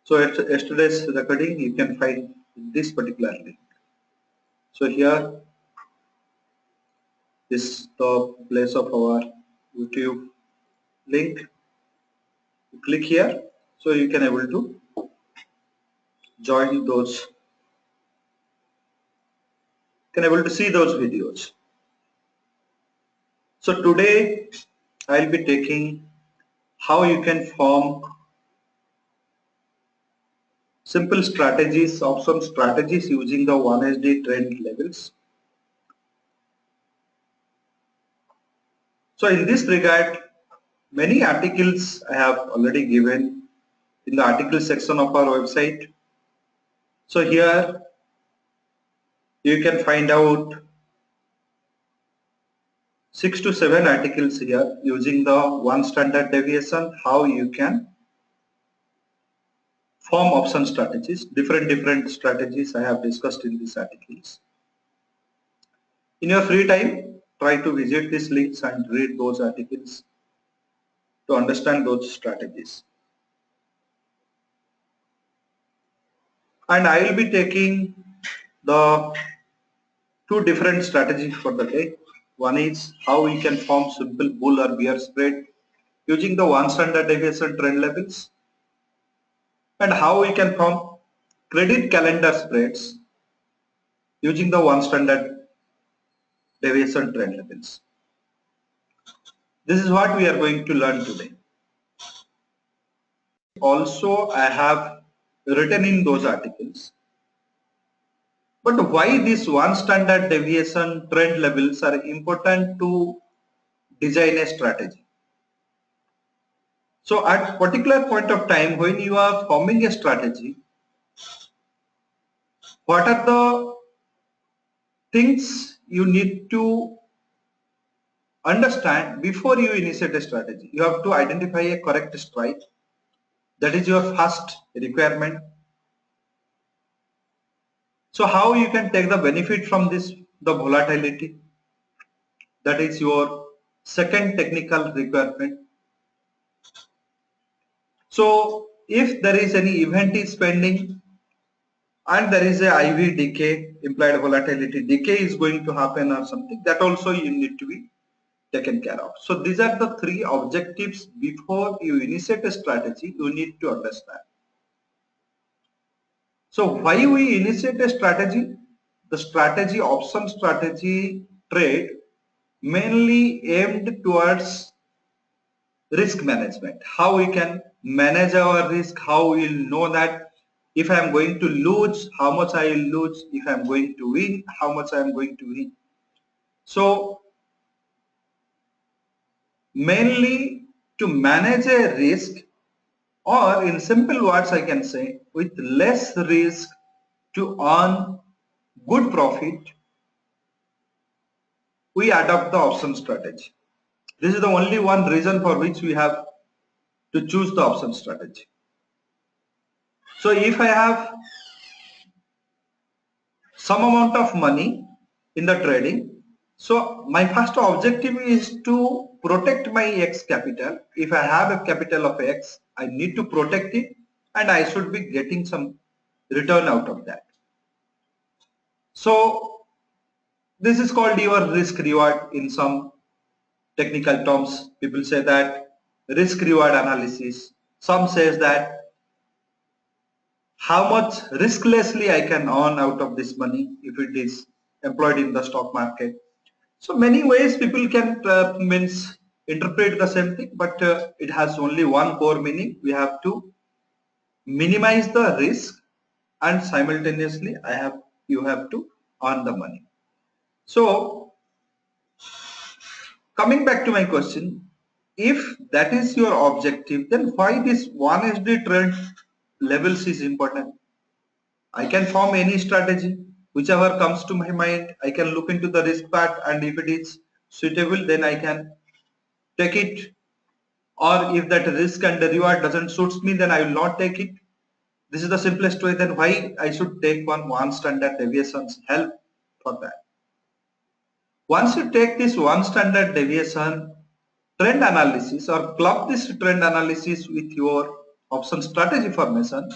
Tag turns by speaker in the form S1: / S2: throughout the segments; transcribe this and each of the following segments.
S1: So at yesterday's recording you can find this particular link. So here is the place of our YouTube link. You click here, so you can able to join those, can able to see those videos. So today I'll be taking how you can form simple strategies, option strategies using the 1SD trend levels. So in this regard, many articles I have already given in the article section of our website. So here you can find out 6 to 7 articles here using the one standard deviation, how you can form option strategies. Different strategies I have discussed in these articles. In your free time, try to visit these links and read those articles to understand those strategies. And I will be taking the two different strategies for the day. One is how we can form simple bull or bear spread using the one standard deviation trend levels, and how we can form credit calendar spreads using the one standard deviation trend levels. This is what we are going to learn today. Also, I have written in those articles. But why this one standard deviation trend levels are important to design a strategy? So at particular point of time when you are forming a strategy, what are the things you need to understand before you initiate a strategy? You have to identify a correct strike. That is your first requirement. So how you can take the benefit from this, the volatility? That is your second technical requirement. So if there is any event is pending and there is a IV decay, implied volatility decay is going to happen or something, that also you need to be taken care of. So these are the three objectives before you initiate a strategy you need to understand. So why we initiate a strategy? The strategy, option strategy trade mainly aimed towards risk management. How we can manage our risk, how we will know that if I am going to lose, how much I will lose, if I am going to win, how much I am going to win. So mainly to manage a risk, or in simple words I can say, with less risk to earn good profit, we adopt the option strategy. This is the only one reason for which we have to choose the option strategy. So if I have some amount of money in the trading, so my first objective is to protect my X capital. If I have a capital of X, I need to protect it and I should be getting some return out of that. So this is called your risk reward in some technical terms. People say that risk reward analysis. Some says that how much risklessly I can earn out of this money if it is employed in the stock market. So many ways people can interpret the same thing, but it has only one core meaning. We have to minimize the risk and simultaneously you have to earn the money. So coming back to my question, if that is your objective, then why this 1SD trend levels is important? I can form any strategy, whichever comes to my mind. I can look into the risk part, and if it is suitable, then I can take it. Or if that risk and the reward doesn't suits me, then I will not take it. This is the simplest way. Then why I should take one standard deviation's help for that? Once you take this one standard deviation trend analysis or club this trend analysis with your option strategy formation,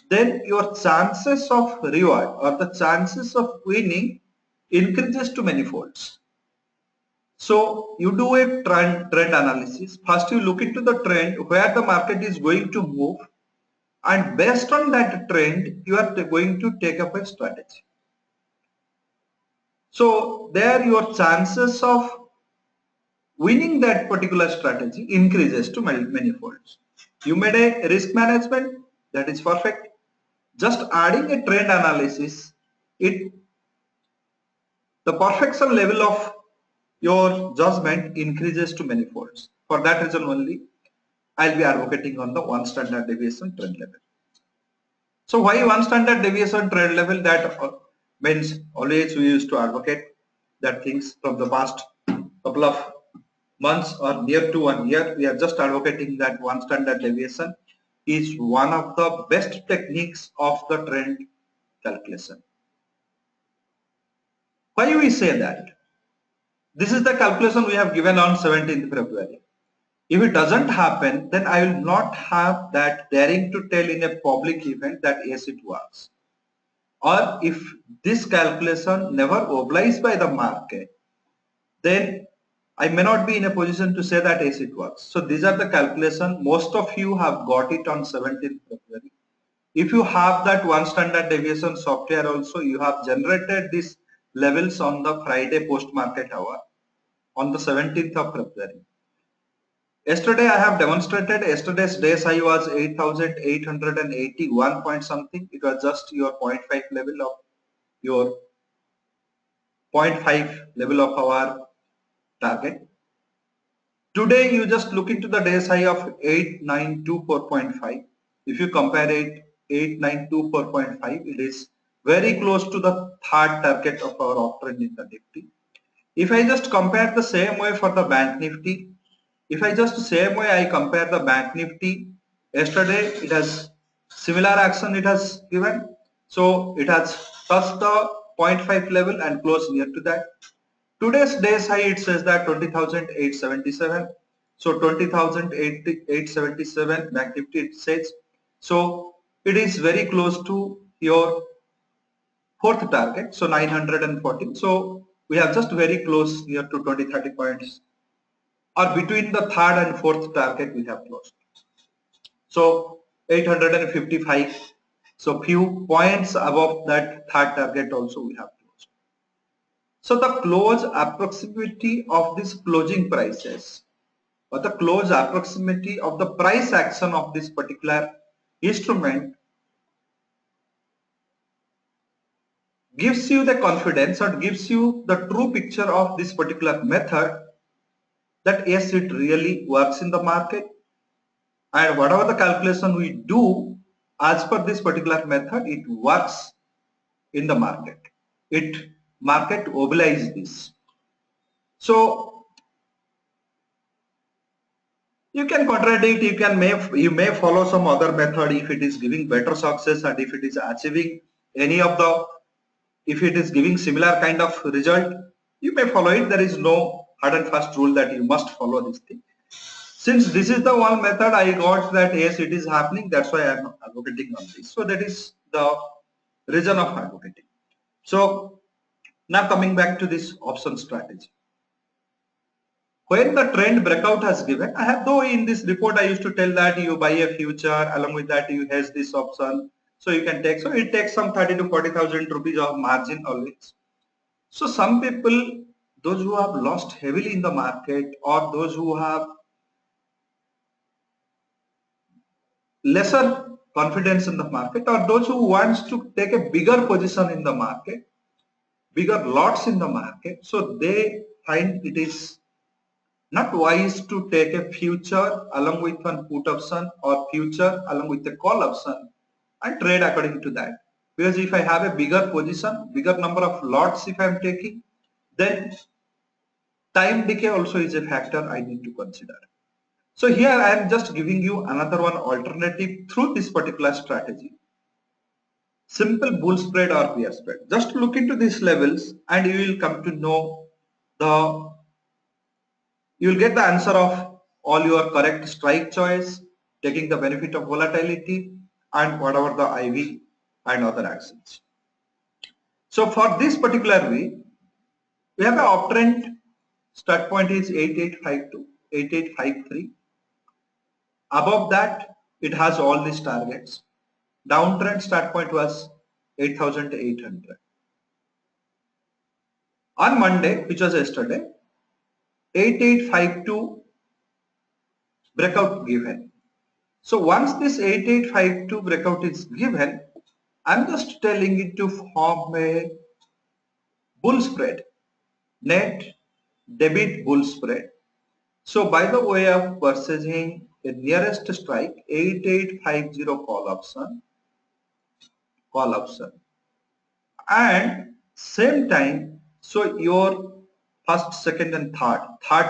S1: then your chances of reward or the chances of winning increases to many folds. So you do a trend analysis. First you look into the trend where the market is going to move, and based on that trend you are going to take up a strategy. So there your chances of winning that particular strategy increases to many folds. You made a risk management, that is perfect. Just adding a trend analysis, the perfection level of your judgment increases to many folds. For that reason only, I'll be advocating on the one standard deviation trend level. So why one standard deviation trend level? That means always we used to advocate that things from the past couple of months or near to 1 year, we are just advocating that one standard deviation is one of the best techniques of the trend calculation. Why we say that? This is the calculation we have given on 17th February. If it doesn't happen, then I will not have that daring to tell in a public event that yes, it works. Or if this calculation never obliged by the market, then I may not be in a position to say that yes, it works. So these are the calculation. Most of you have got it on 17th February. If you have that one standard deviation software also, you have generated these levels on the Friday post market hour on the 17th of February. Yesterday I have demonstrated. Yesterday's days high was 8,881 point something. It was just your 0.5 level of your 0.5 level of our target. Today you just look into the days high of 8,924.5. If you compare it 8,924.5, it is very close to the third target of our uptrend in the Nifty. If I just compare the same way for the Bank Nifty, if I just same way I compare the Bank Nifty, yesterday it has similar action it has given. So it has touched the 0.5 level and close near to that. Today's days high it says that 20,877. So 20,877 Bank Nifty it says. So it is very close to your fourth target. So 914. So we have just very close near to 20-30 points, or between the third and fourth target we have closed. So 855. So few points above that third target also we have closed. So the close approximity of these closing prices, or the close approximity of the price action of this particular instrument, gives you the confidence or gives you the true picture of this particular method, that yes, it really works in the market, and whatever the calculation we do as per this particular method, it works in the market. Market mobilizes this. So you can contradict, you may follow some other method if it is giving better success, and if it is achieving if it is giving similar kind of result, you may follow it. There is no hard and fast rule that you must follow this thing. Since this is the one method I got that yes, it is happening, that's why I am advocating on this. So that is the reason of advocating. So now coming back to this option strategy. When the trend breakout has given, I have, though in this report I used to tell that you buy a future, along with that you hedge this option, so you can take, so it takes some 30 to 40,000 rupees of margin always. So some people, those who have lost heavily in the market, or those who have lesser confidence in the market, or those who wants to take a bigger position in the market, bigger lots in the market, so they find it is not wise to take a future along with one put option, or future along with a call option, and trade according to that. Because if I have a bigger position, bigger number of lots if I am taking, then time decay also is a factor I need to consider. So here I am just giving you another one alternative through this particular strategy. Simple bull spread or bear spread. Just look into these levels and you will come to know you will get the answer of all your correct strike choice, taking the benefit of volatility and whatever the IV and other actions. So for this particular way, we have an uptrend start point is 8852, 8853. Above that, it has all these targets. Downtrend start point was 8,800. On Monday, which was yesterday, 8852 breakout given. So once this 8852 breakout is given, I'm just telling it to form a bull spread, net debit bull spread. So by the way of purchasing the nearest strike 8850 call option, and same time, so your first, second and third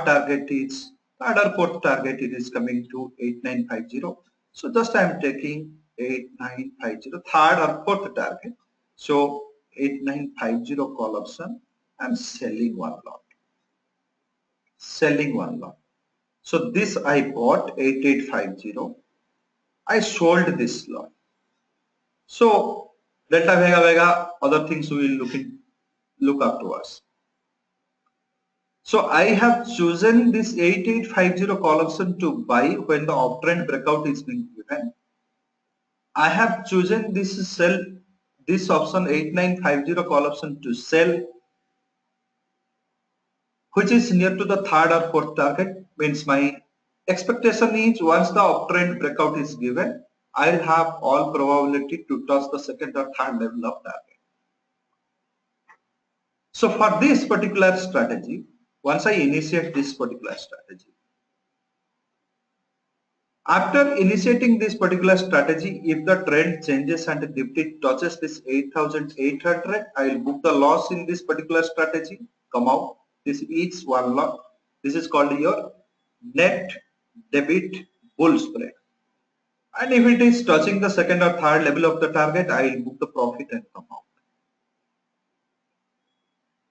S1: target is, third or fourth target it is coming to 8950. So just I am taking 8950 third or fourth target. So 8950 call option, I am selling one lot. So this I bought 8850. I sold this lot. So delta vega other things we will look afterwards. So I have chosen this 8850 call option to buy when the uptrend breakout is being given. I have chosen this option 8950 call option to sell, which is near to the third or fourth target. Means my expectation is once the uptrend breakout is given, I'll have all probability to touch the second or third level of target. So for this particular strategy, once I initiate this particular strategy, after initiating this particular strategy, if the trend changes and the Nifty touches this 8,800, I will book the loss in this particular strategy, come out. This is one lot. This is called your net debit bull spread. And if it is touching the second or third level of the target, I will book the profit and come out.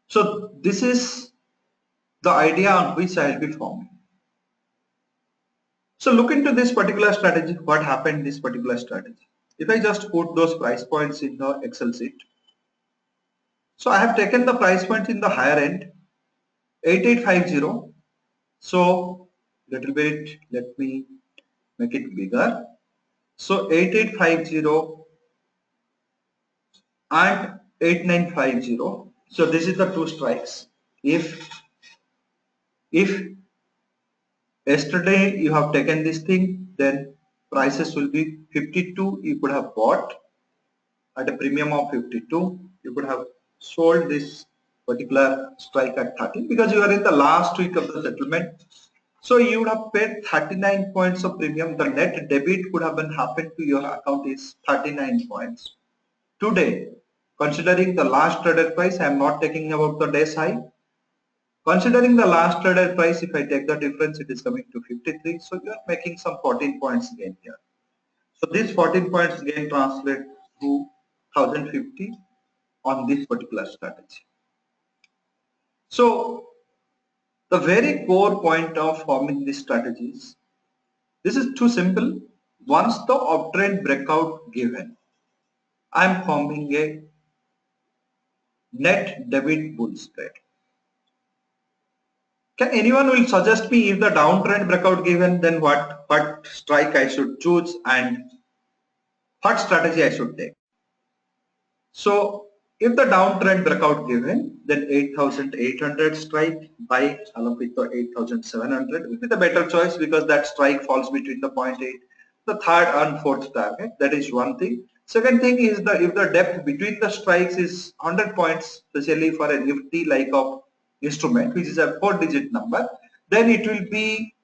S1: So this is the idea on which I will be forming. So look into this particular strategy, what happened in this particular strategy. If I just put those price points in the Excel sheet. So I have taken the price points in the higher end, 8850. So little bit, let me make it bigger. So 8850 and 8950. So this is the two strikes. If yesterday you have taken this thing, then prices will be 52. You could have bought at a premium of 52. You could have sold this particular strike at 13 because you are in the last week of the settlement. So you would have paid 39 points of premium. The net debit could have been happened to your account is 39 points. Today, considering the last traded price, I am not taking about the day's high. Considering the last traded price, if I take the difference, it is coming to 53. So you are making some 14 points gain here. So this 14 points gain translate to 1050 on this particular strategy. So the very core point of forming these strategies, this is too simple. Once the uptrend breakout given, I am forming a net debit bull spread. Can anyone will suggest me if the downtrend breakout given, then what strike I should choose and what strategy I should take? So if the downtrend breakout given, then 8,800 strike buy along with the 8,700 will be the better choice because that strike falls between the 0.8, the third and fourth target. That is one thing. Second thing is that if the depth between the strikes is 100 points, especially for a Nifty like of instrument, which is a 4-digit number, then it will be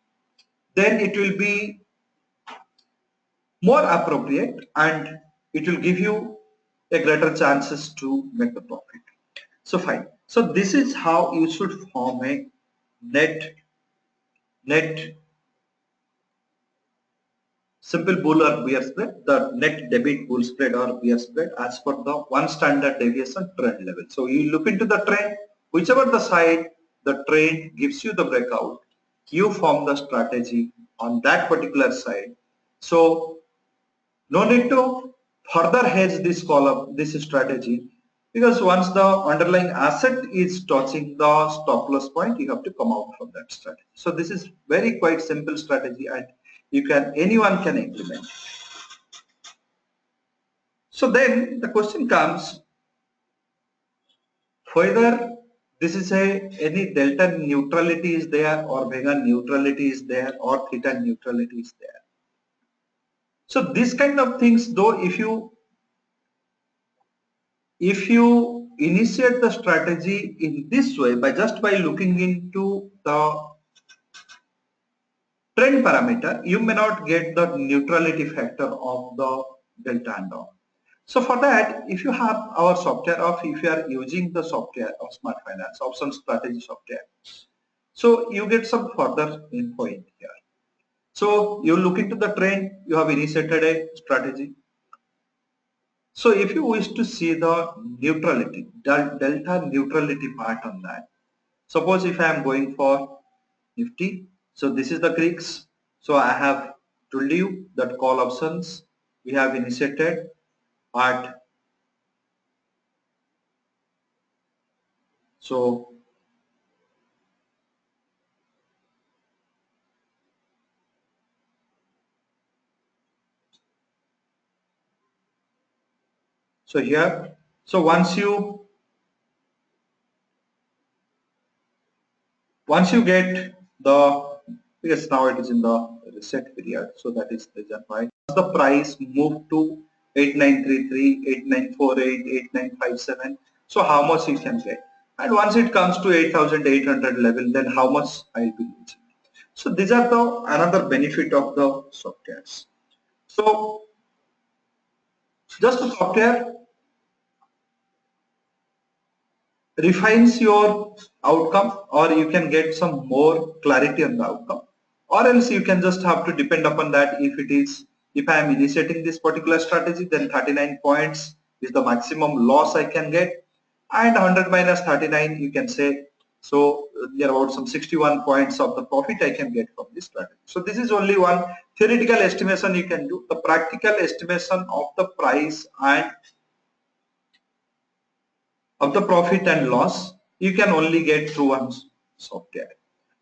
S1: more appropriate and it will give you a greater chances to make the profit. So fine. So this is how you should form a net simple bull or bear spread, the net debit bull spread or bear spread as per the one standard deviation trend level. So you look into the trend, whichever the side the trend gives you the breakout, you form the strategy on that particular side. So no need to further hedge this column, this strategy, because once the underlying asset is touching the stop loss point, you have to come out from that strategy. So this is very quite simple strategy, and anyone can implement. So then the question comes whether this is any delta neutrality is there, or vega neutrality is there, or theta neutrality is there. So this kind of things, though, if you initiate the strategy in this way by looking into the trend parameter, you may not get the neutrality factor of the delta and all. So for that, if you have our software, or if you are using the software of Smart Finance option strategy software, so you get some further info in here. So you look into the trend, you have initiated a strategy. So if you wish to see the neutrality, delta neutrality part on that, suppose if I am going for Nifty, so this is the creeks. So I have told you that call options we have initiated at, so here, so once you get the, because now it is in the reset period, so that is the reason why the price moved to 8933, 8948, 8957. So how much you can get, and once it comes to 8800 level, then how much I'll be losing. So these are the another benefit of the softwares. So just the software refines your outcome, or you can get some more clarity on the outcome, or else you can just have to depend upon that. If I am initiating this particular strategy, then 39 points is the maximum loss I can get, and 100 minus 39, you can say, so there are about some 61 points of the profit I can get from this strategy. So this is only one theoretical estimation you can do. The practical estimation of the price and of the profit and loss you can only get through one software.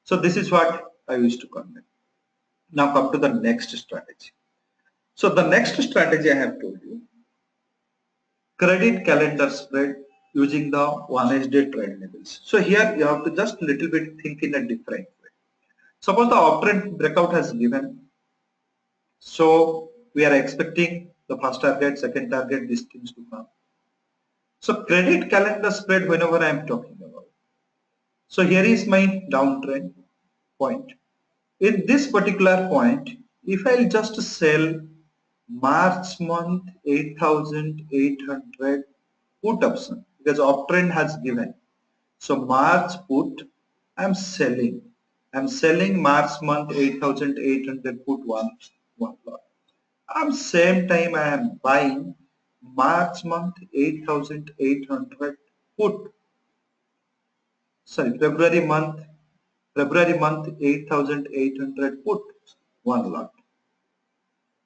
S1: So this is what I used to convey. Now come to the next strategy. So the next strategy I have told you, credit calendar spread using the 1-day trend levels. So here you have to just little bit think in a different way. Suppose the uptrend breakout has given. So we are expecting the first target, second target, these things to come. So credit calendar spread, whenever I am talking about. So here is my downtrend point. In this particular point, if I'll just sell March month 8800 put option, because uptrend has given. So March put, I'm selling. I'm selling March month 8800 put one lot. At same time I am buying March month 8800 put. Sorry, February month 8800 put one lot.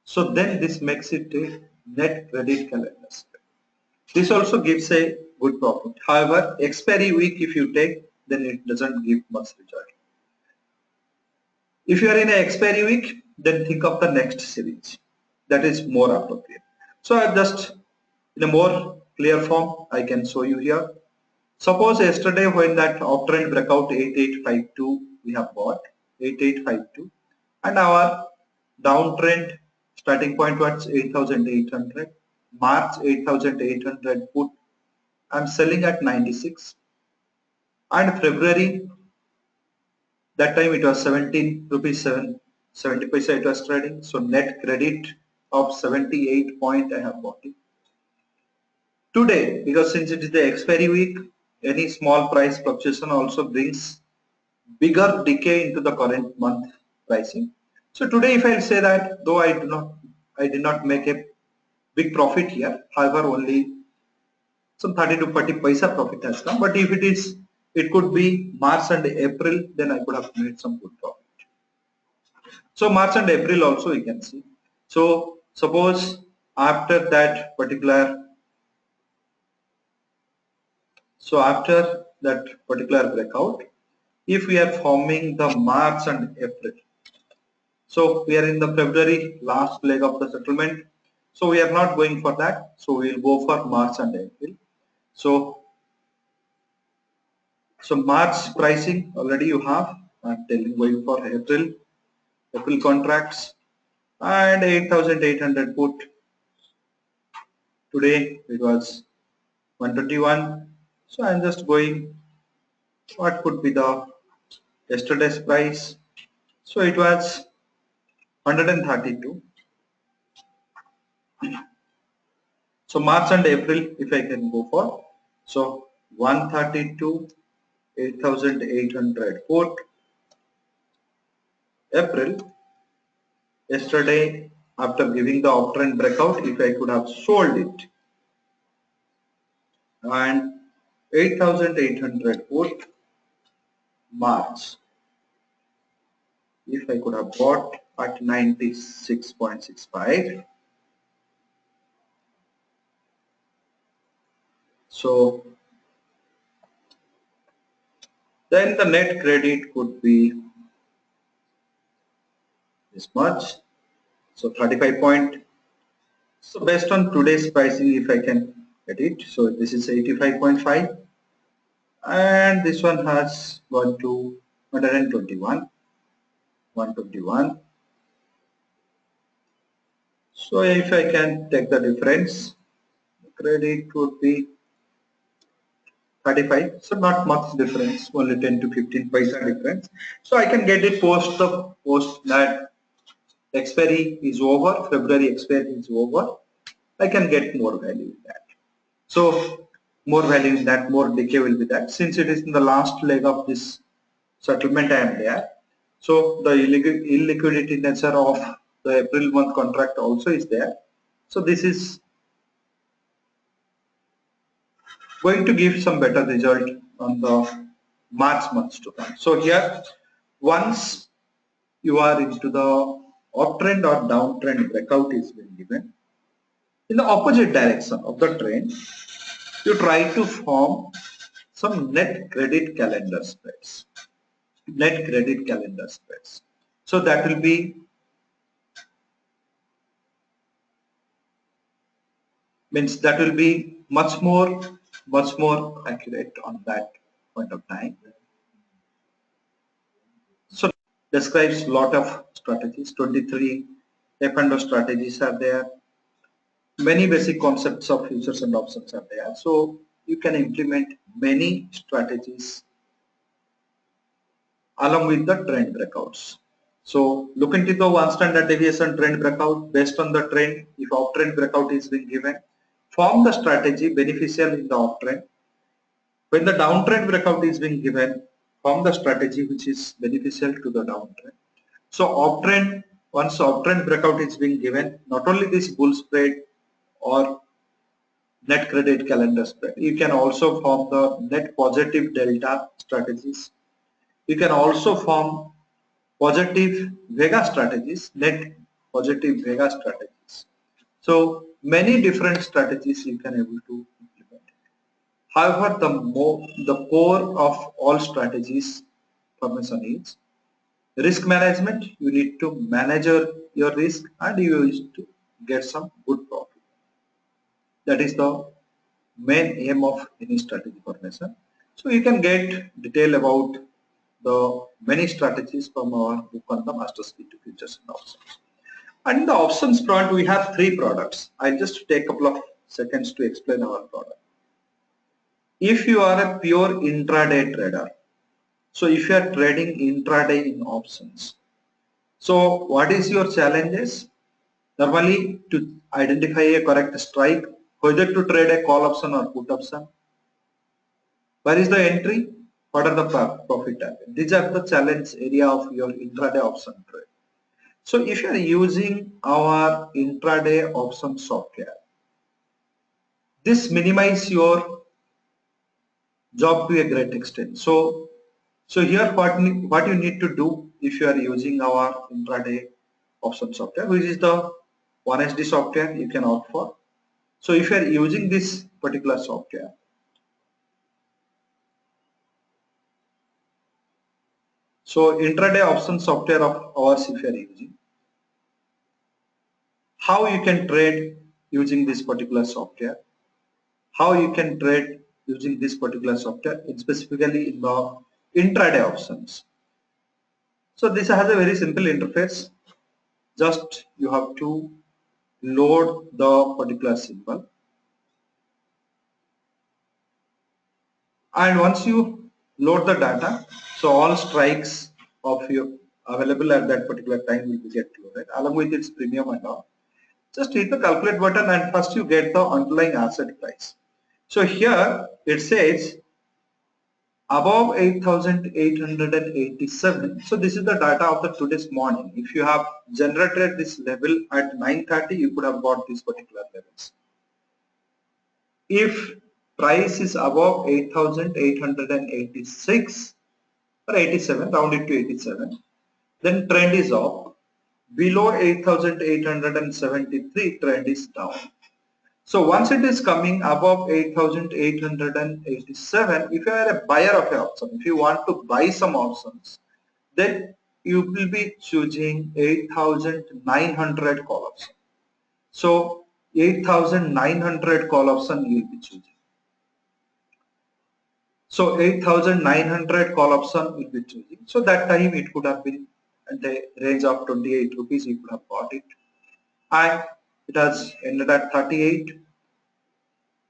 S1: So then this makes it a net credit calendar spread. This also gives a good profit. However, expiry week if you take, then it doesn't give much result. If you are in an expiry week, then think of the next series. That is more appropriate. So I just in a more clear form I can show you here. Suppose yesterday when that uptrend breakout 8852 we have bought 8852, and our downtrend starting point was 8800, March 8800 put I'm selling at 96, and February, that time it was 17 rupees 70 paisa it was trading, so net credit of 78 point I have bought it. Today, because since it is the expiry week, any small price fluctuation also brings bigger decay into the current month pricing. So today if I'll say that, though I did not make a big profit here, however only some 30 to 40 paisa profit has come, but if it could be March and April, then I could have made some good profit. So March and April also you can see. So suppose after that particular, breakout, if we are forming the March and April, so we are in the February last leg of the settlement, so we are not going for that, so we will go for March and April. So March pricing already you have. I'm telling going for April contracts, and 8,800 put. Today it was 121. So I'm just going what could be the yesterday's price. So it was 132. So March and April if I can go for. So 132, 8,800 put. April, yesterday after giving the uptrend breakout, if I could have sold it, and 8,800 put March, if I could have bought at 96.65, so then the net credit could be this much, so 35 point. So based on today's pricing, if I can get it, so this is 85.5, and this one has gone to 121. So if I can take the difference, credit would be 35. So not much difference, only 10 to 15 paisa difference. So I can get it post that expiry is over, February expiry is over. I can get more value in that. So more value in that, more decay will be that. Since it is in the last leg of this settlement, I am there. So the illiquidity nature of the April month contract also is there. So this is going to give some better result on the March months to come. So here, once you are into the uptrend or downtrend breakout is being given, in the opposite direction of the trend, you try to form some net credit calendar spreads. Net credit calendar spreads. So that will be much more accurate on that point of time. So describes lot of strategies. 23 F&O strategies are there. Many basic concepts of futures and options are there. So you can implement many strategies along with the trend breakouts. So look into the one standard deviation trend breakout. Based on the trend, if uptrend breakout is being given, form the strategy beneficial in the uptrend. When the downtrend breakout is being given, form the strategy which is beneficial to the downtrend. So uptrend, once uptrend breakout is being given, not only this bull spread or net credit calendar spread, you can also form the net positive delta strategies. You can also form positive Vega strategies, net positive Vega strategies. So many different strategies you can able to implement. However, the core of all strategies formation is risk management. You need to manage your risk and you need to get some good profit. That is the main aim of any strategy formation. So you can get detail about the many strategies from our book on the Master's Key to Futures and Options. And in the options front, we have three products. I'll just take a couple of seconds to explain our product. If you are a pure intraday trader, so if you are trading intraday in options, so what is your challenges? Normally, to identify a correct strike, whether to trade a call option or put option, where is the entry? What are the profit target? These are the challenge area of your intraday option trade. So if you are using our intraday option software, this minimize your job to a great extent. So here what you need to do if you are using our intraday option software, which is the 1SD software you can opt for. So if you are using this particular software, so intraday option software of ours if you are using, how you can trade using this particular software, how you can trade using this particular software, specifically in the intraday options. So this has a very simple interface. Just you have to load the particular symbol, and once you load the data, so all strikes of your available at that particular time will be get loaded along with its premium and all. Just hit the calculate button and first you get the underlying asset price. So here it says above 8,887. So this is the data of the today's morning. If you have generated this level at 9:30, you could have got these particular levels. If price is above 8,886 or 87, round it to 87, then trend is up. Below 8,873, trend is down. So once it is coming above 8,887, if you are a buyer of an option, if you want to buy some options, then you will be choosing 8,900 call option. So 8,900 call option you will be choosing. So 8,900 call option will be choosing. So that time it could have been at the range of 28 rupees, you could have bought it. And it has ended at 38.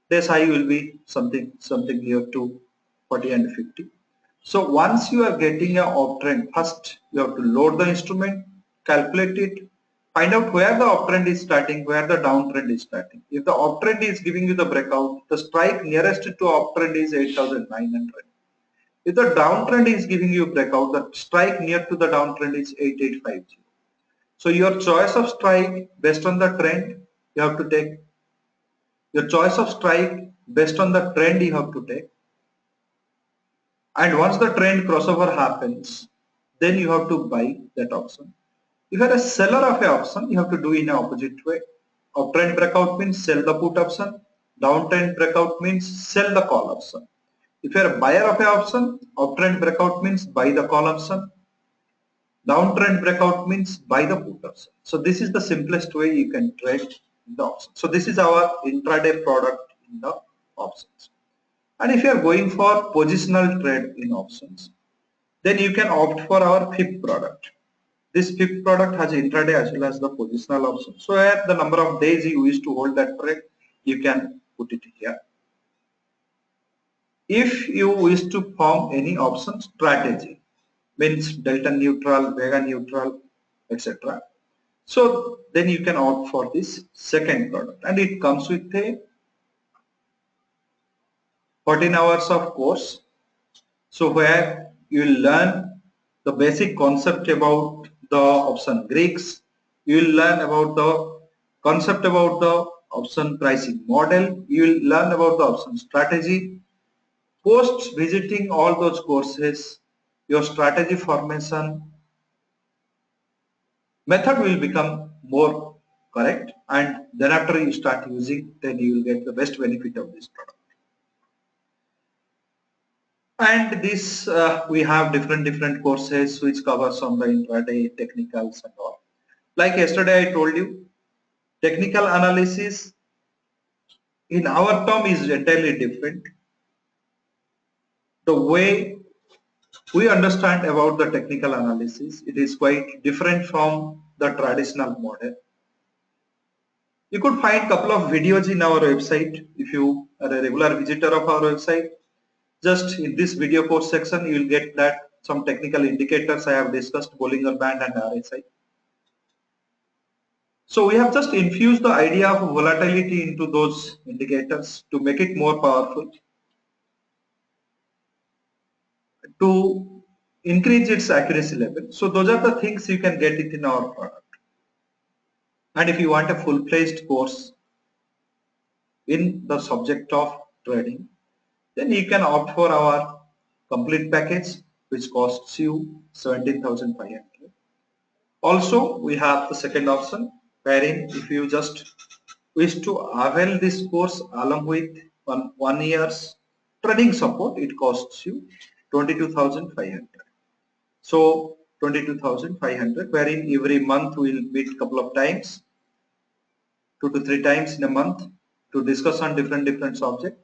S1: This high will be something near to 40 and 50. So once you are getting a uptrend, first you have to load the instrument, calculate it, find out where the uptrend is starting, where the downtrend is starting. If the uptrend is giving you the breakout, the strike nearest to uptrend is 8,900. If the downtrend is giving you breakout, the strike near to the downtrend is 8850. So your choice of strike based on the trend, you have to take your choice of strike based on the trend you have to take. And once the trend crossover happens, then you have to buy that option. If you are a seller of an option, you have to do in an opposite way. Uptrend breakout means sell the put option. Downtrend breakout means sell the call option. If you are a buyer of an option, uptrend breakout means buy the call option. Downtrend breakout means buy the put option. So this is the simplest way you can trade in the option. So this is our intraday product in the options. And if you are going for positional trade in options, then you can opt for our fifth product. This fifth product has intraday as well as the positional option. So at the number of days you wish to hold that trade, you can put it here. If you wish to form any option strategy, means delta neutral, vega neutral, etc. So then you can opt for this second product, and it comes with a 14 hours of course. So where you will learn the basic concept about the option Greeks, you will learn about the concept about the option pricing model, you will learn about the option strategy. Post visiting all those courses, your strategy formation method will become more correct, and then after you start using, then you will get the best benefit of this product. And this we have different courses which covers on the intraday technicals and all. Like yesterday I told you, technical analysis in our term is entirely different. The way we understand about the technical analysis, it is quite different from the traditional model. You could find couple of videos in our website. If you are a regular visitor of our website, just in this video course section, you will get that some technical indicators I have discussed, Bollinger Band and RSI. So we have just infused the idea of volatility into those indicators to make it more powerful, to increase its accuracy level. So those are the things you can get it in our product. And if you want a full-fledged course in the subject of trading, then you can opt for our complete package, which costs you 17,500. Also, we have the second option, wherein if you just wish to avail this course along with one year's trading support, it costs you 22,500. So 22,500, wherein every month we'll meet couple of times, 2 to 3 times in a month, to discuss on different subject.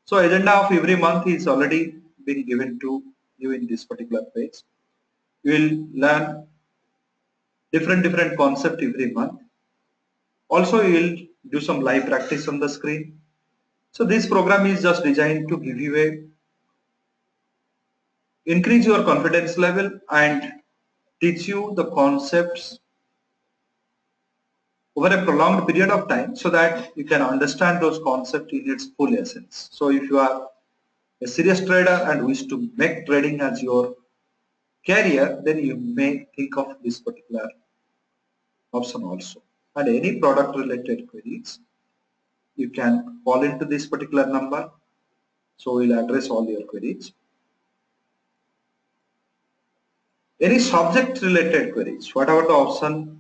S1: So agenda of every month is already been given to you in this particular page. You will learn different concept every month. Also you will do some live practice on the screen. So this program is just designed to give you a increase your confidence level and teach you the concepts over a prolonged period of time so that you can understand those concepts in its full essence. So if you are a serious trader and wish to make trading as your career, then you may think of this particular option also. And any product related queries, you can call into this particular number. So we'll address all your queries. Any subject related queries, whatever the option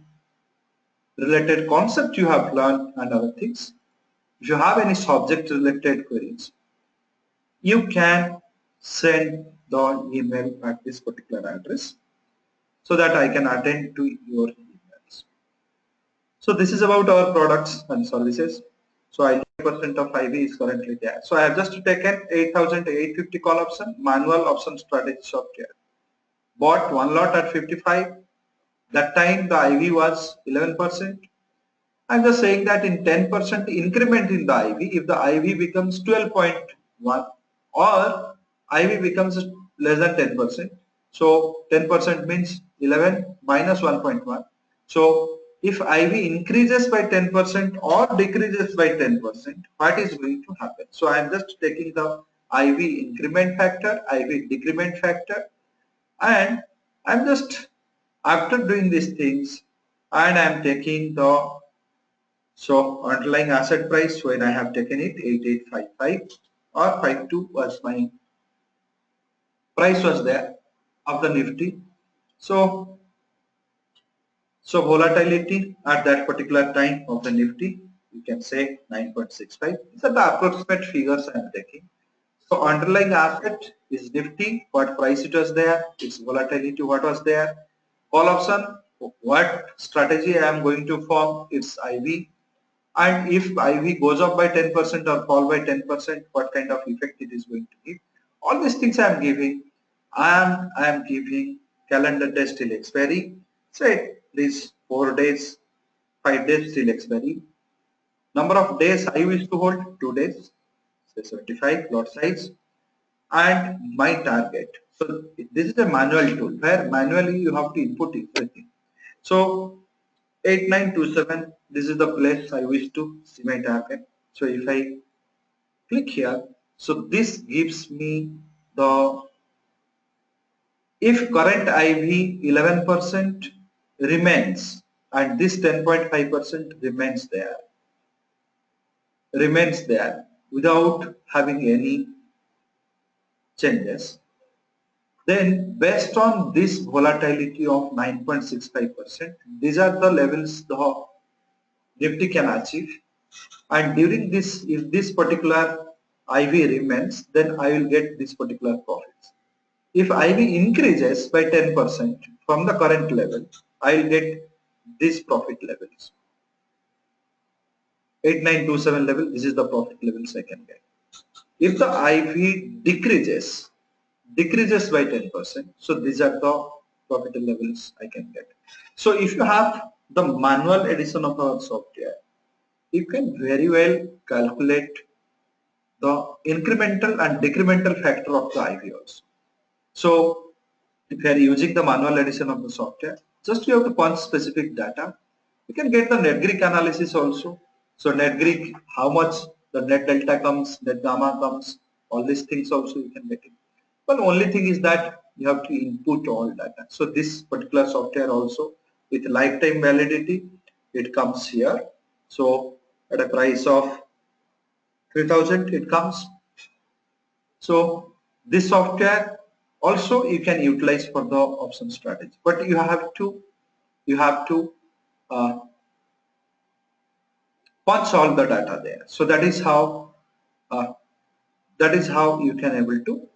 S1: related concept you have learned and other things, if you have any subject related queries, you can send the email at this particular address so that I can attend to your emails. So this is about our products and services. So 90% of IV is currently there. So I have just taken 8,850 call option, manual option strategy software. Bought one lot at 55. That time the IV was 11%. I'm just saying that in 10% increment in the IV, if the IV becomes 12.1 or IV becomes less than 10%, so 10% means 11 minus 1.1. So if IV increases by 10% or decreases by 10%, what is going to happen? So I am just taking the IV increment factor, IV decrement factor, and I'm just, after doing these things, and I'm taking the underlying asset price when I have taken it 8855 or 52 was my price was there of the Nifty. So volatility at that particular time of the Nifty, you can say 9.65. These are the approximate figures I am taking. So underlying asset is Nifty, what price it was there, its volatility what was there. Call option, what strategy I am going to form, it's IV. And if IV goes up by 10% or fall by 10%, what kind of effect it is going to give. All these things I am giving, and I am giving calendar days till expiry. Say these 4 days, 5 days till expiry. Number of days I wish to hold, 2 days, say 75 lot size, and my target. So this is a manual tool where manually you have to input everything. So 8927, this is the place I wish to see my target. So if I click here, so this gives me the, if current IV 11% remains and this 10.5% remains there without having any changes, then based on this volatility of 9.65%, these are the levels the Nifty can achieve. And during this, if this particular IV remains, then I will get this particular profits. If IV increases by 10% from the current level, I will get this profit levels. 8927 level, this is the profit levels I can get. If the IV decreases by 10%, so these are the profit levels I can get. So if you have the manual edition of our software, you can very well calculate the incremental and decremental factor of the IV also. So if you are using the manual edition of the software, just you have to punch specific data. You can get the net Greek analysis also. So net Greek, how much the net delta comes, net gamma comes, all these things also you can get it. But only thing is that you have to input all data. So this particular software also with lifetime validity, it comes here. So at a price of 3000 it comes. So this software also you can utilize for the option strategy, but you have to uh, punch all the data there. So that is how you can able to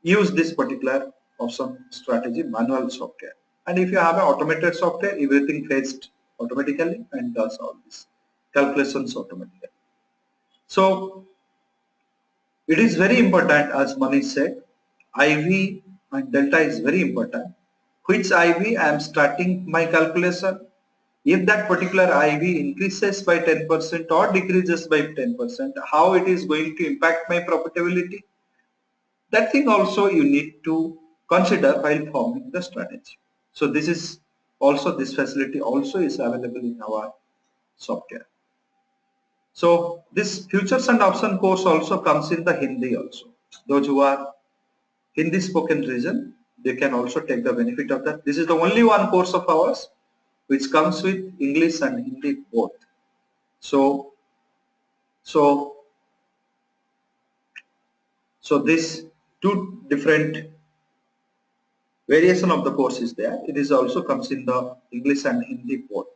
S1: use this particular awesome strategy manual software. And if you have an automated software, everything fetched automatically and does all this calculations automatically. So it is very important, as Manish said, IV and delta is very important. Which IV I am starting my calculation? If that particular IV increases by 10% or decreases by 10%, how it is going to impact my profitability? That thing also you need to consider while forming the strategy. So this facility also is available in our software. So this futures and option course also comes in the Hindi also. Those who are Hindi spoken region, they can also take the benefit of that. This is the only one course of ours which comes with English and Hindi both. So this two different variation of the course is there. It is also comes in the English and Hindi both.